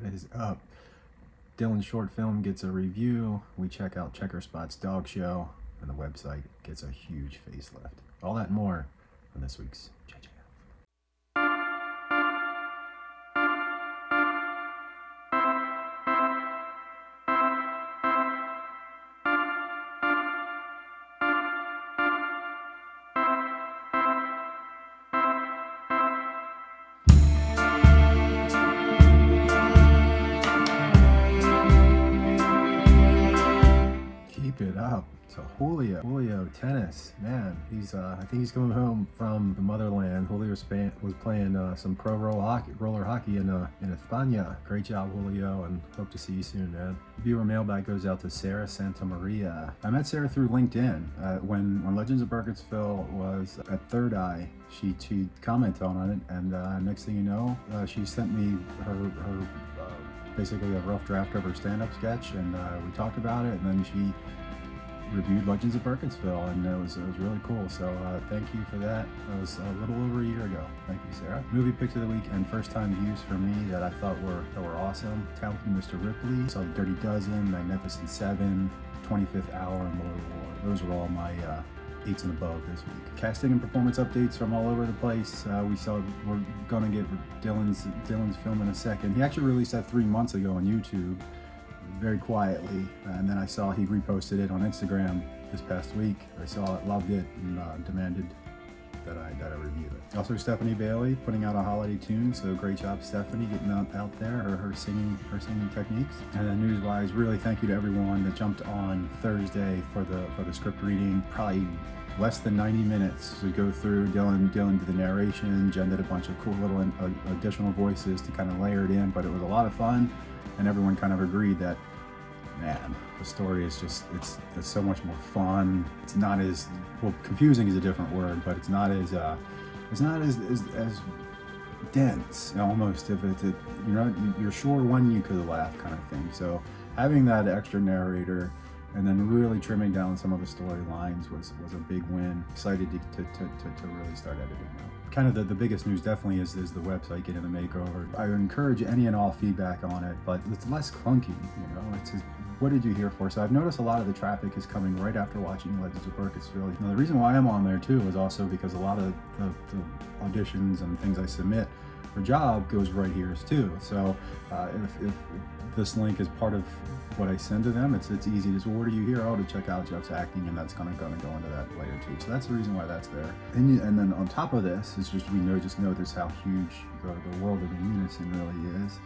What is up? Dillon's short film gets a review. We check out CheckerSpot's dog show, and the website gets a huge facelift. All that and more on this week's JayJinx. Keep it up. So Julio tennis, man, he's I think he's coming home from the motherland. Julio was playing some pro roller hockey in España. Great job, Julio, and hope to see you soon, man. Viewer mailbag goes out to Sarah Santa Maria. I met Sarah through LinkedIn. When Legends of Burkittsville was at Third Eye, she commented on it, and next thing you know, she sent me her basically a rough draft of her stand-up sketch, and we talked about it, and then she reviewed Legends of Burkittsville, and it was really cool. So thank you for that. That was a little over a year ago. Thank you, Sarah. Movie pick of the week and first time views for me that I thought were awesome. Talented Mr. Ripley, saw The Dirty Dozen, Magnificent Seven, 25th Hour, and Lord of War. Those were all my 8s and above this week. Casting and performance updates from all over the place. We're gonna get Dillon's film in a second. He actually released that 3 months ago on YouTube, very quietly, and then I saw he reposted it on Instagram this past week. I saw it, loved it, and demanded that I review it. Also, Stephanie Bailey putting out a holiday tune, so great job, Stephanie, getting out there, her singing techniques. And then news-wise, really thank you to everyone that jumped on Thursday for the script reading. Probably less than 90 minutes to go through. Dillon did the narration, Jen did a bunch of cool little additional voices to kind of layer it in, but it was a lot of fun, and everyone kind of agreed that, man, the story is just, it's so much more fun. It's not as, well, confusing is a different word, but it's not as dense, almost. If you're sure when you could laugh, kind of thing. So having that extra narrator and then really trimming down some of the storylines was a big win. Excited to really start editing now. Kind of the biggest news definitely is the website getting the makeover. I would encourage any and all feedback on it, but it's less clunky, it's just, what did you hear for? So I've noticed a lot of the traffic is coming right after watching Legends of Burkittsville. Now, the reason why I'm on there too is also because a lot of the auditions and things I submit for job goes right here too. So if this link is part of what I send to them, it's easy. Just, well, what do you hear? Oh, to check out Jeff's acting, and that's gonna go into that later too. So that's the reason why that's there. And then on top of this, it's just we notice how huge the world of Unison really is.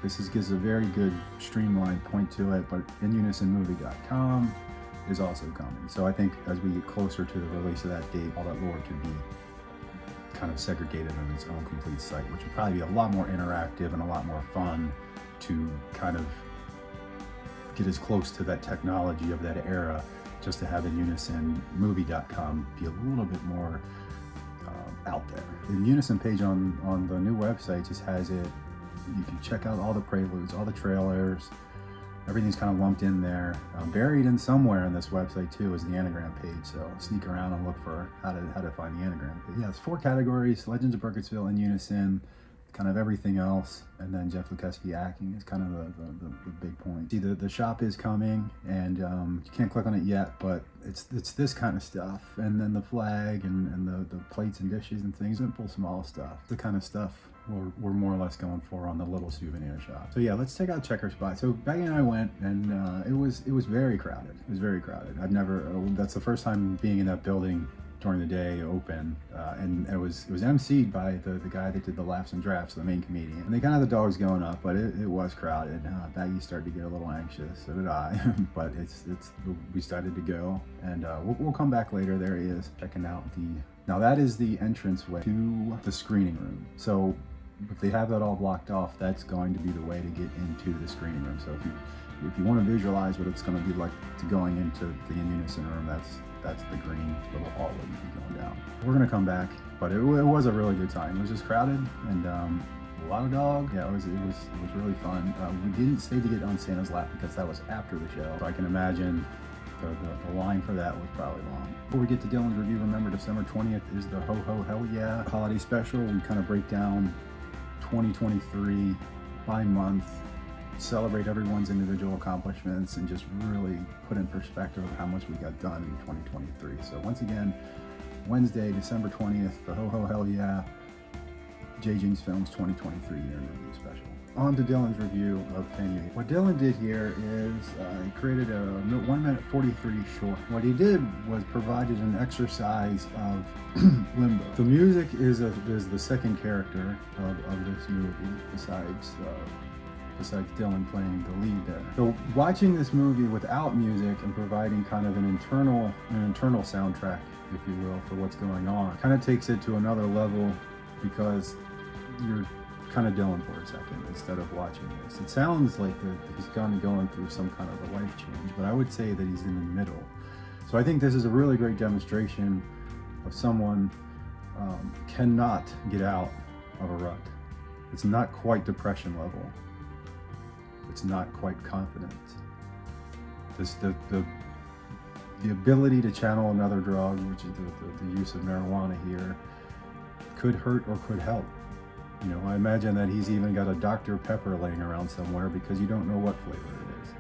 This gives a very good streamlined point to it, but InUnisonMovie.com is also coming. So I think as we get closer to the release of that date, all that lore can be kind of segregated on its own complete site, which would probably be a lot more interactive and a lot more fun to kind of get as close to that technology of that era, just to have InUnisonMovie.com be a little bit more out there. The Unison page on the new website just has it. You can check out all the preludes, all the trailers. Everything's kind of lumped in there. Buried in somewhere on this website too is the anagram page, so sneak around and look for how to find the anagram page. Yeah, it's 4 categories: Legends of Burkittsville, InUnison, kind of everything else, and then Jeff Lukeski acting is kind of the big point. See, the shop is coming, and you can't click on it yet, but it's this kind of stuff, and then the flag and the plates and dishes and things, simple small stuff, the kind of stuff we're more or less going for on the little souvenir shop. So yeah, let's check out CheckerSpot. So Becky and I went, and it was very crowded. It was very crowded. That's the first time being in that building during the day open, and it was emceed by the guy that did the laughs and drafts, the main comedian. And they kind of had the dogs going up, but it was crowded. Baggy started to get a little anxious, so did I. But we started to go, and we'll come back later. There he is, checking out now that is the entranceway to the screening room. So if they have that all blocked off, that's going to be the way to get into the screening room. So if you want to visualize what it's going to be like to going into the InUnison room, that's the green little hallway you be going down. We're gonna come back, but it was a really good time. It was just crowded and a lot of dogs. Yeah, it was really fun. We didn't stay to get on Santa's lap because that was after the show. So I can imagine the line for that was probably long. Before we get to Dillon's review, remember December 20th is the Ho Ho Hell Yeah holiday special. We kind of break down 2023 by month celebrate everyone's individual accomplishments and just really put in perspective how much we got done in 2023. So once again, Wednesday, December 20th, the Ho Ho Hell Yeah, JayJinx Films 2023 Year in Review Special. On to Dillon's review of Can You. What Dillon did here is he created a 1 minute 43 short. What he did was provided an exercise of limbo. The music is the second character of this movie, besides Dillon playing the lead there. So watching this movie without music and providing kind of an internal soundtrack, if you will, for what's going on, kind of takes it to another level, because you're kind of Dillon for a second instead of watching this. It sounds like he's going through some kind of a life change, but I would say that he's in the middle. So I think this is a really great demonstration of someone cannot get out of a rut. It's not quite depression level. It's not quite confidence. The ability to channel another drug, which is the use of marijuana here, could hurt or could help. You know, I imagine that he's even got a Dr. Pepper laying around somewhere, because you don't know what flavor it is.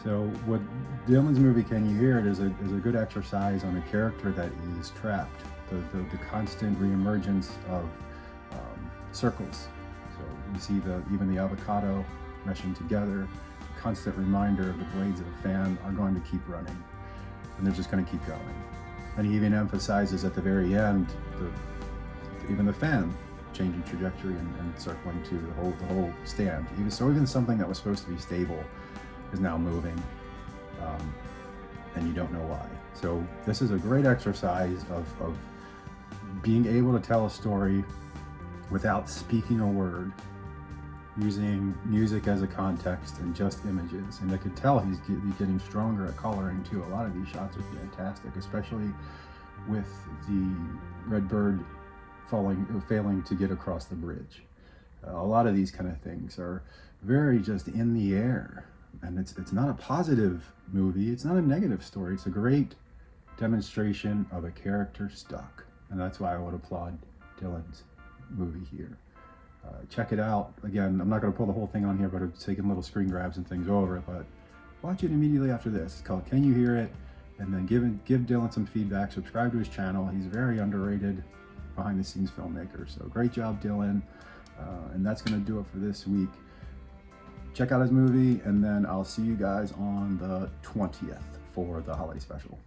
So what Dillon's movie Can You Hear It is a good exercise on a character that is trapped. The constant reemergence of circles. So you see even the avocado meshing together, constant reminder of the blades of a fan are going to keep running, and they're just going to keep going. And he even emphasizes at the very end even the fan changing trajectory and circling to the whole stand. Even something that was supposed to be stable is now moving, and you don't know why. So this is a great exercise of being able to tell a story without speaking a word, using music as a context and just images. And I could tell he's getting stronger at coloring too. A lot of these shots are fantastic, especially with the red bird failing to get across the bridge. A lot of these kind of things are very just in the air, and it's not a positive movie. It's not a negative story. It's a great demonstration of a character stuck, and that's why I would applaud Dillon's movie here. Check it out. Again, I'm not going to pull the whole thing on here, but I'm taking little screen grabs and things over it, but watch it immediately after this. It's called Can You Hear It? And then give Dillon some feedback. Subscribe to his channel. He's very underrated behind the scenes filmmaker. So great job, Dillon. And that's going to do it for this week. Check out his movie, and then I'll see you guys on the 20th for the holiday special.